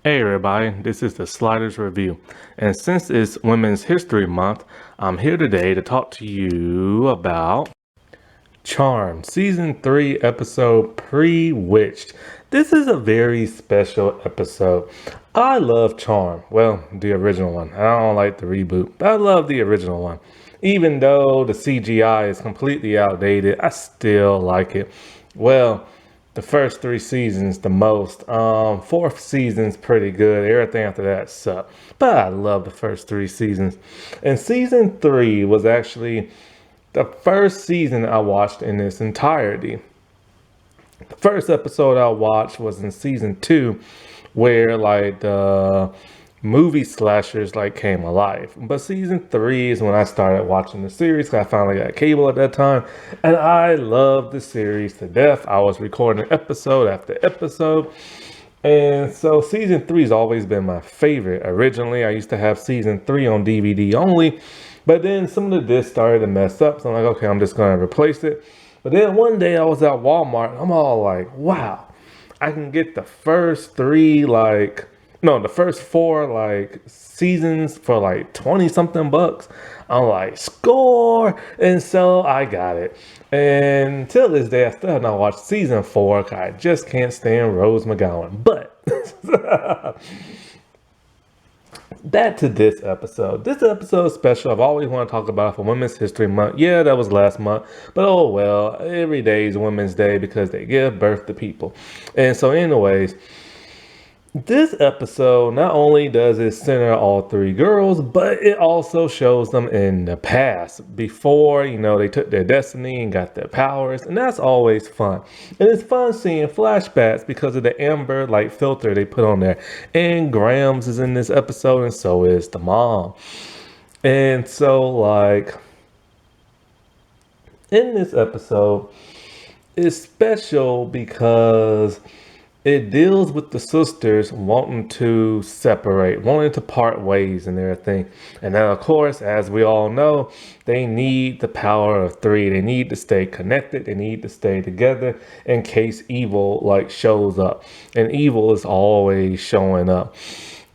Hey everybody, this is the Sliders Review, and since it's Women's History Month, I'm here today to talk to you about Charm, Season 3, episode Prewitched. This is a very special episode. I love Charm, well, the original one. I don't like the reboot, but I love the original one. Even though the CGI is completely outdated, I still like it. Well, the first three seasons the most. Fourth season's pretty good. Everything after that sucked. But I love the first three seasons. And season 3 was actually the first season I watched in its entirety. The first episode I watched was in season 2, where like the movie slashers like came alive. But season 3 is when I started watching the series, 'cause I finally got cable at that time, and I loved the series to death. I was recording episode after episode, and so season 3 has always been my favorite. Originally I used to have season 3 on DVD only, but then some of the discs started to mess up, so I'm like, okay, I'm just going to replace it. But then one day I was at Walmart and I'm all like, wow, I can get the first the first 4 like seasons for like 20 something bucks. I'm like, score. And so I got it. And till this day, I still have not watched season 4, 'cause I just can't stand Rose McGowan. But that to this episode. This episode is special. I've always wanted to talk about it for Women's History Month. Yeah, that was last month. But oh well, every day is Women's Day because they give birth to people. And so anyways, this episode, not only does it center all 3 girls, but it also shows them in the past, before, they took their destiny and got their powers, and that's always fun. And it's fun seeing flashbacks because of the amber light filter they put on there. And Grams is in this episode, and so is the mom. And so, in this episode, it's special because it deals with the sisters wanting to separate, wanting to part ways and everything. And now, of course, as we all know, they need the power of 3. They need to stay connected. They need to stay together in case evil shows up. And evil is always showing up.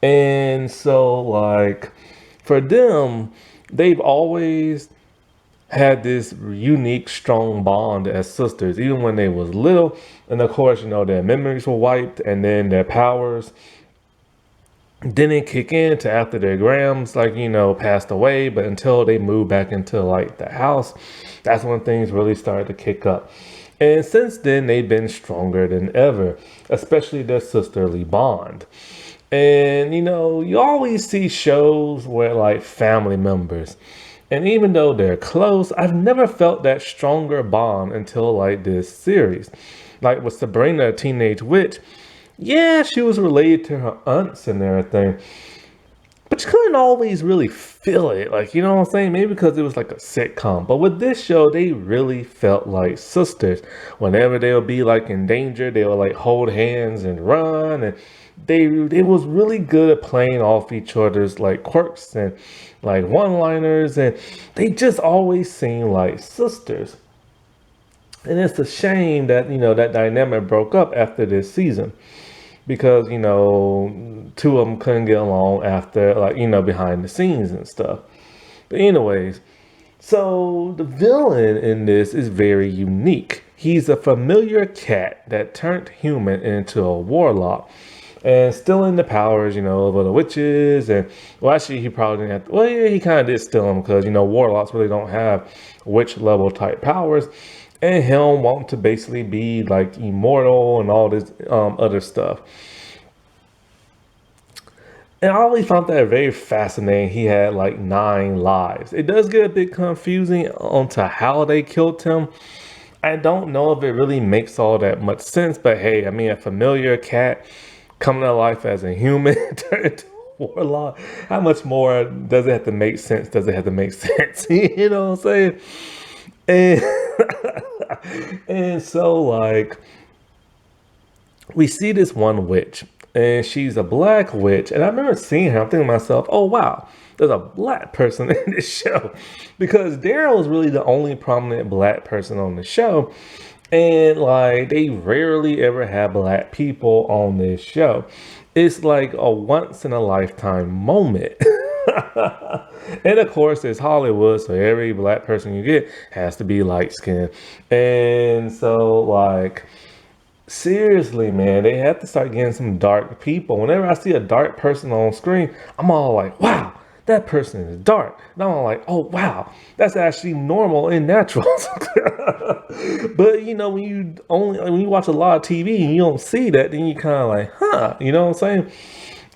And so for them, they've always had this unique, strong bond as sisters, even when they was little. And of course, their memories were wiped, and then their powers didn't kick in to after their Grams, passed away. But until they moved back into the house, that's when things really started to kick up. And since then, they've been stronger than ever, especially their sisterly bond. And you always see shows where family members, and even though they're close, I've never felt that stronger bond until this series. Like with Sabrina, a teenage witch, yeah, she was related to her aunts and everything, but you couldn't always really feel it. You know what I'm saying? Maybe because it was like a sitcom. But with this show, they really felt like sisters. Whenever they would be in danger, they would hold hands and run. And they was really good at playing off each other's quirks and one-liners. And they just always seemed like sisters. And it's a shame that, that dynamic broke up after this season. Because, 2 of them couldn't get along after, behind the scenes and stuff. But anyways, so the villain in this is very unique. He's a familiar cat that turned human into a warlock. And still in the powers, of the witches. And, well, actually, he probably didn't have to. Well, yeah, he kind of did steal them because, warlocks really don't have witch-level type powers. And him wanting to basically be immortal and all this other stuff. And I always found that very fascinating. He had 9 lives. It does get a bit confusing onto how they killed him. I don't know if it really makes all that much sense, but hey, I mean, a familiar cat coming to life as a human turned into a warlock. How much more does it have to make sense? Does it have to make sense? You know what I'm saying? And and so we see this one witch, and she's a black witch. And I remember seeing her. I'm thinking to myself, oh wow, there's a black person in this show, because Daryl is really the only prominent black person on the show. And like they rarely ever have black people on this show. It's like a once in a lifetime moment. And of course, it's Hollywood, so every black person you get has to be light skinned. And so, like, seriously, man, they have to start getting some dark people. Whenever I see a dark person on screen, I'm all like, wow, that person is dark. And I'm all like, oh, wow, that's actually normal and natural. But you know, when you watch a lot of TV and you don't see that, then you kind of like, huh, you know what I'm saying?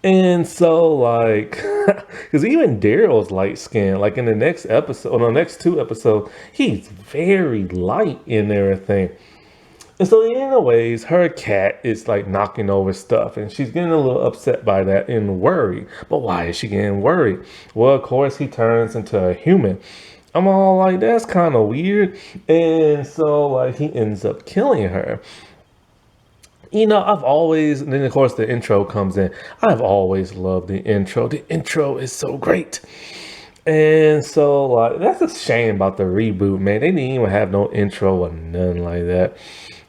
And so, like, because even Daryl's light skinned. Like in the next episode, or the next two episodes, he's very light in everything. And so, anyways, her cat is like knocking over stuff, and she's getting a little upset by that and worried. But why is she getting worried? Well, of course, he turns into a human. I'm all like, that's kind of weird. And so, like, he ends up killing her. You know, I've always, and then of course the intro comes in. I've always loved the intro. The intro is so great. And so, like, that's a shame about the reboot, man. They didn't even have no intro or nothing like that.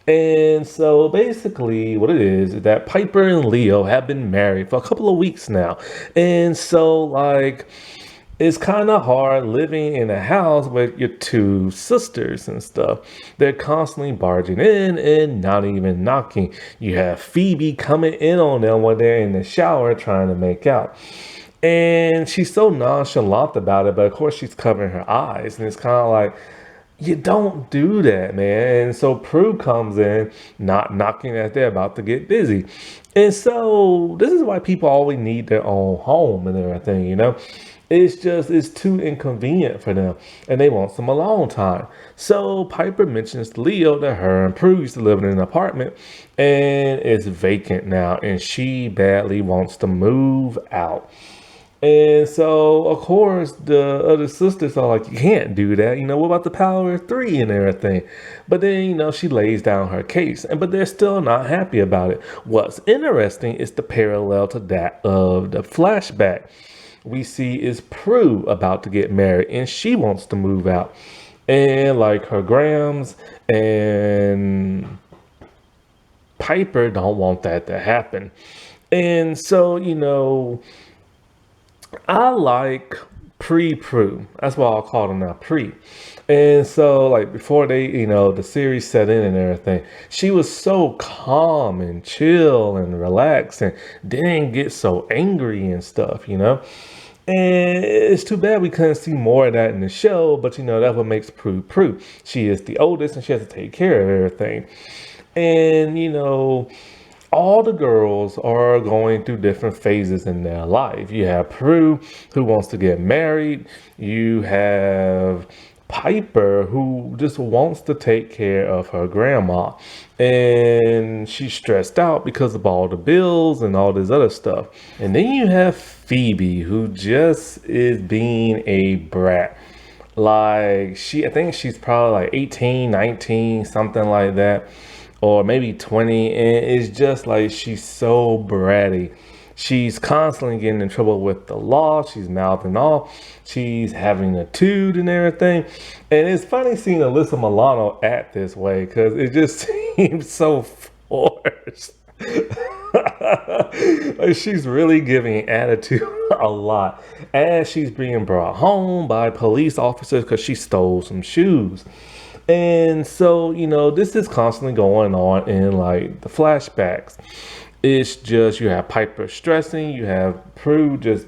And so, basically, what it is that Piper and Leo have been married for a couple of weeks now. And so, like, it's kind of hard living in a house with your two sisters and stuff. They're constantly barging in and not even knocking. You have Phoebe coming in on them when they're in the shower trying to make out. And she's so nonchalant about it, but of course she's covering her eyes. And it's kind of like, you don't do that, man. And so Prue comes in, not knocking as they're about to get busy. And so this is why people always need their own home and everything, you know? It's too inconvenient for them and they want some alone time. So Piper mentions to Leo that her and Prue used to live in an apartment and it's vacant now and she badly wants to move out. And so, of course, the other sisters are like, you can't do that. You know, what about the power of three and everything? But then, you know, she lays down her case, but they're still not happy about it. What's interesting is the parallel to that of the flashback. We see is Prue about to get married and she wants to move out. And like her Grams and Piper don't want that to happen. And so, you know, I like pre-Prue. That's why I'll call them now pre. And so, like, before they, you know, the series set in and everything, she was so calm and chill and relaxed and didn't get so angry and stuff, you know? And it's too bad we couldn't see more of that in the show, but you know, that's what makes Prue Prue. She is the oldest and she has to take care of everything. And, you know, all the girls are going through different phases in their life. You have Prue, who wants to get married. You have Piper, who just wants to take care of her grandma. And she's stressed out because of all the bills and all this other stuff. And then you have Phoebe, who just is being a brat. Like, I think she's probably like 18, 19, something like that, or maybe 20, and it's just like she's so bratty. She's constantly getting in trouble with the law. She's mouthing off. She's having a toot and everything. And it's funny seeing Alyssa Milano act this way because it just seems so forced. Like she's really giving attitude a lot as she's being brought home by police officers because she stole some shoes. And so, you know, this is constantly going on in like the flashbacks. It's just you have Piper stressing, you have Prue just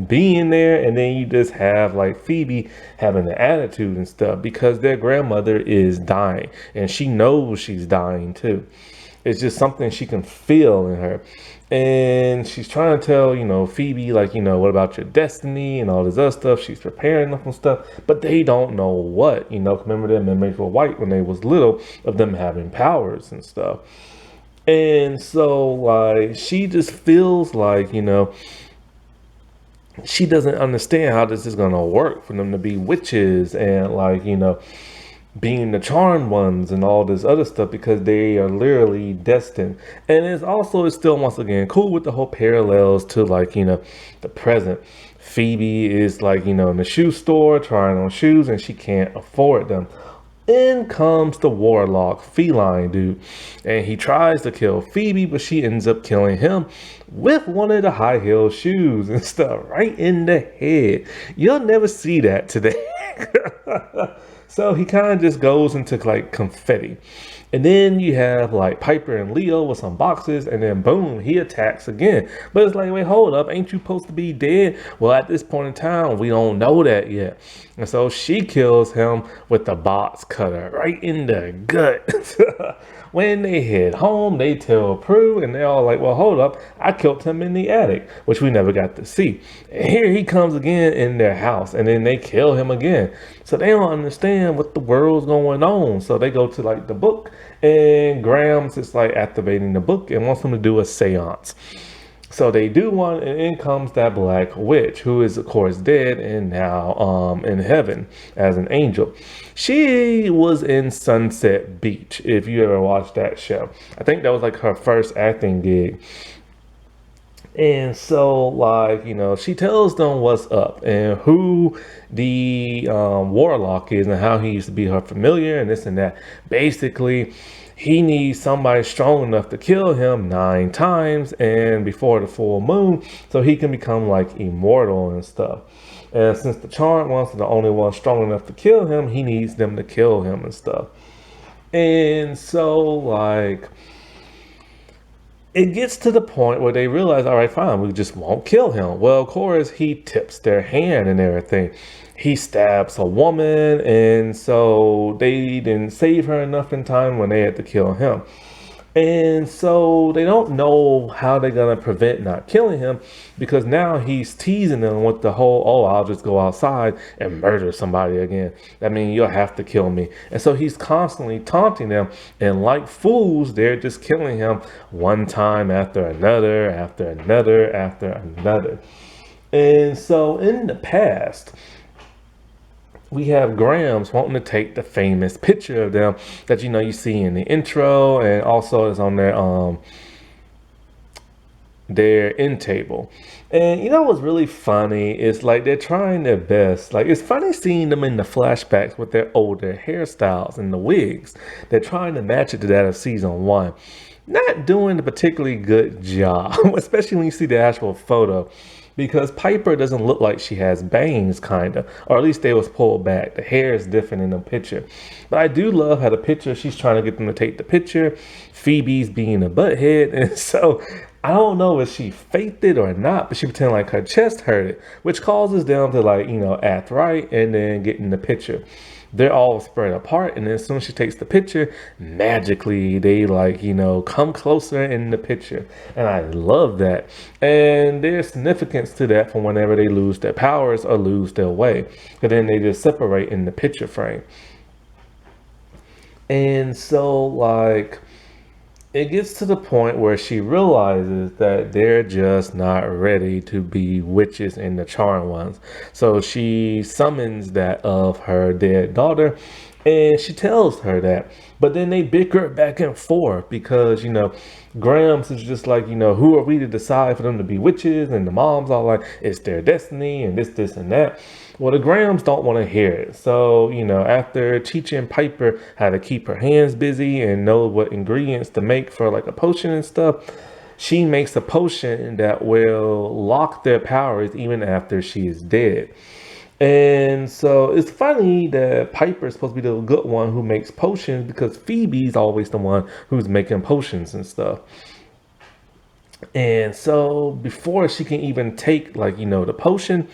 being there, and then you just have like Phoebe having the attitude and stuff because their grandmother is dying and she knows she's dying too. It's just something she can feel in her. And she's trying to tell, you know, Phoebe, like, you know, what about your destiny and all this other stuff. She's preparing them and stuff, but they don't know what, you know, remember their memories were white when they was little of them having powers and stuff. And so, like, she just feels like, you know, she doesn't understand how this is going to work for them to be witches and, like, you know, being the charmed ones and all this other stuff because they are literally destined. And it's still once again cool with the whole parallels to, like, you know, the present. Phoebe is like, you know, in the shoe store trying on shoes and she can't afford them. In comes the warlock feline dude, and he tries to kill Phoebe, but she ends up killing him with one of the high heel shoes and stuff right in the head. You'll never see that today. So he kind of just goes into like confetti. And then you have like Piper and Leo with some boxes, and then boom, he attacks again. But it's like, wait, hold up, ain't you supposed to be dead? Well, at this point in time, we don't know that yet. And so she kills him with the box cutter right in the gut. When they head home, they tell Prue, and they're all like, well, hold up, I killed him in the attic, which we never got to see. And here he comes again in their house, and then they kill him again. So they don't understand what the world's going on. So they go to like the book, and Graham's just like activating the book and wants them to do a seance. So they do one, and in comes that black witch, who is of course dead and now in heaven as an angel. She was in Sunset Beach, if you ever watched that show. I think that was like her first acting gig. And so, like, you know, she tells them what's up and who the warlock is and how he used to be her familiar and this and that. Basically, he needs somebody strong enough to kill him 9 times and before the full moon so he can become like immortal and stuff. And since the charmed ones are the only ones strong enough to kill him, he needs them to kill him and stuff. And so, like, it gets to the point where they realize, all right, fine, we just won't kill him. Well, of course, he tips their hand and everything. He stabs a woman, and so they didn't save her enough in time when they had to kill him. And so they don't know how they're going to prevent not killing him because now he's teasing them with the whole, oh, I'll just go outside and murder somebody again. I mean, you'll have to kill me. And so he's constantly taunting them. And like fools, they're just killing him one time after another, after another, after another. And so in the past, we have Grams wanting to take the famous picture of them that you see in the intro, and also is on their end table. And what's really funny is like they're trying their best. Like it's funny seeing them in the flashbacks with their older hairstyles and the wigs. They're trying to match it to that of season 1. Not doing a particularly good job, especially when you see the actual photo. Because Piper doesn't look like she has bangs, kind of. Or at least they was pulled back. The hair is different in the picture. But I do love how the picture, she's trying to get them to take the picture. Phoebe's being a butthead. And so, I don't know if she faked it or not, but she pretended like her chest hurted. Which causes them to act right and then get in the picture. They're all spread apart, and then as soon as she takes the picture, magically they come closer in the picture. And I love that. And there's significance to that for whenever they lose their powers or lose their way. But then they just separate in the picture frame. And so it gets to the point where she realizes that they're just not ready to be witches and the charmed ones. So she summons that of her dead daughter, and she tells her that. But then they bicker back and forth because, Grams is just like, who are we to decide for them to be witches? And the mom's all like, it's their destiny and this, and that. Well, the Grams don't want to hear it. So, after teaching Piper how to keep her hands busy and know what ingredients to make for like a potion and stuff, she makes a potion that will lock their powers even after she is dead. And so it's funny that Piper's supposed to be the good one who makes potions because Phoebe's always the one who's making potions and stuff. And so before she can even take the potion,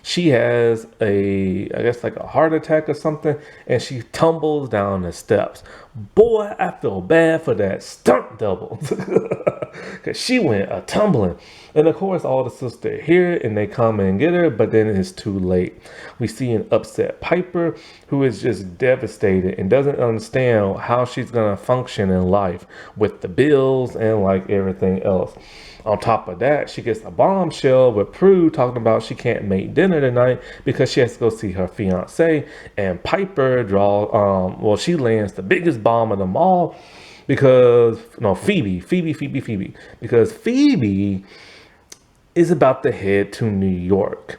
she has I guess a heart attack or something, and she tumbles down the steps. Boy, I feel bad for that stunt double because she went a tumbling. And of course, all the sisters hear it and they come and get her, but then it's too late. We see an upset Piper who is just devastated and doesn't understand how she's going to function in life with the bills and everything else. On top of that, she gets a bombshell with Prue talking about she can't make dinner tonight because she has to go see her fiance. And Piper she lands the biggest bomb of them all because, Phoebe. Because Phoebe is about to head to New York.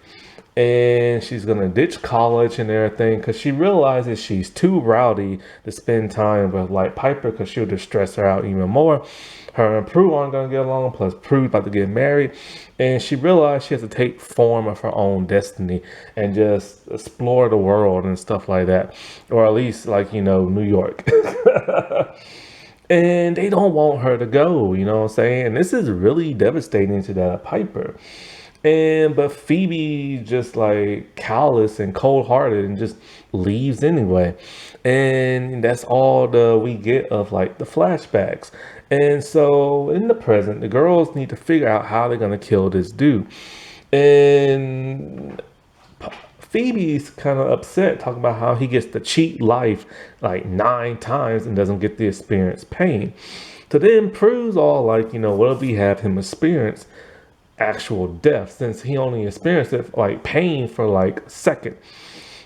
and she's gonna ditch college and everything because she realizes she's too rowdy to spend time with like Piper because she'll just stress her out even more. Her and Prue aren't gonna get along, plus Prue's about to get married, and she realized she has to take form of her own destiny and just explore the world and stuff like that, or at least like New York. And they don't want her to go, you know what I'm saying? And this is really devastating to that Piper. But Phoebe just like callous and cold hearted and just leaves anyway. And that's all the we get of like the flashbacks. And so in the present, the girls need to figure out how they're gonna kill this dude. And Phoebe's kind of upset, talking about how he gets to cheat life like 9 times and doesn't get to experience pain. So then Prue's all like, what if we have him experience actual death since he only experienced it like pain for like a second.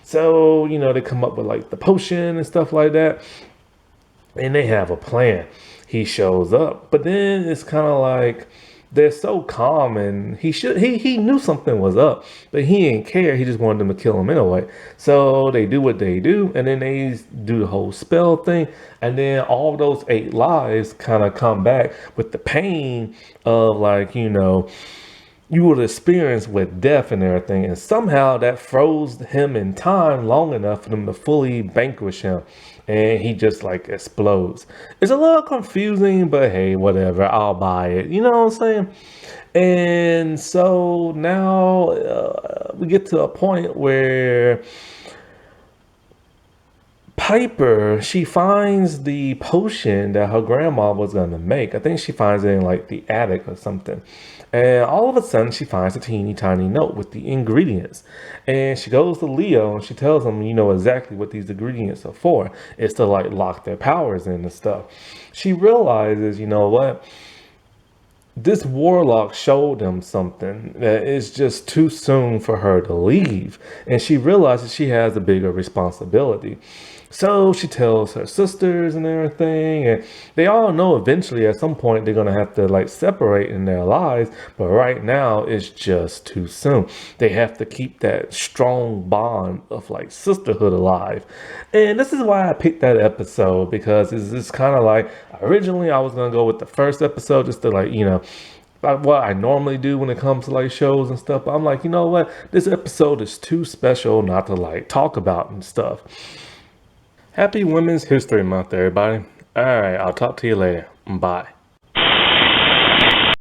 So, they come up with like the potion and stuff like that. And they have a plan. He shows up, but then it's kind of like they're so calm, and he knew something was up, but he didn't care. He just wanted them to kill him anyway. So they do what they do, and then they do the whole spell thing, and then all those 8 lives kind of come back with the pain of like you would experience with death and everything, and somehow that froze him in time long enough for them to fully vanquish him, and he just like explodes. It's a little confusing, but hey, whatever, I'll buy it. You know what I'm saying? And so now we get to a point where Piper, she finds the potion that her grandma was going to make. I think she finds it in like the attic or something. And all of a sudden, she finds a teeny tiny note with the ingredients. And she goes to Leo and she tells him, exactly what these ingredients are for. It's to like lock their powers in and stuff. She realizes, what? This warlock showed them something that it's just too soon for her to leave. And she realizes she has a bigger responsibility. So she tells her sisters and everything, and they all know eventually at some point they're gonna have to like separate in their lives, but right now it's just too soon. They have to keep that strong bond of like sisterhood alive. And this is why I picked that episode, because it's kind of like originally I was gonna go with the first episode just to like, like what I normally do when it comes to like shows and stuff. But I'm like, what? This episode is too special not to like talk about and stuff. Happy Women's History Month, everybody. All right, I'll talk to you later. Bye.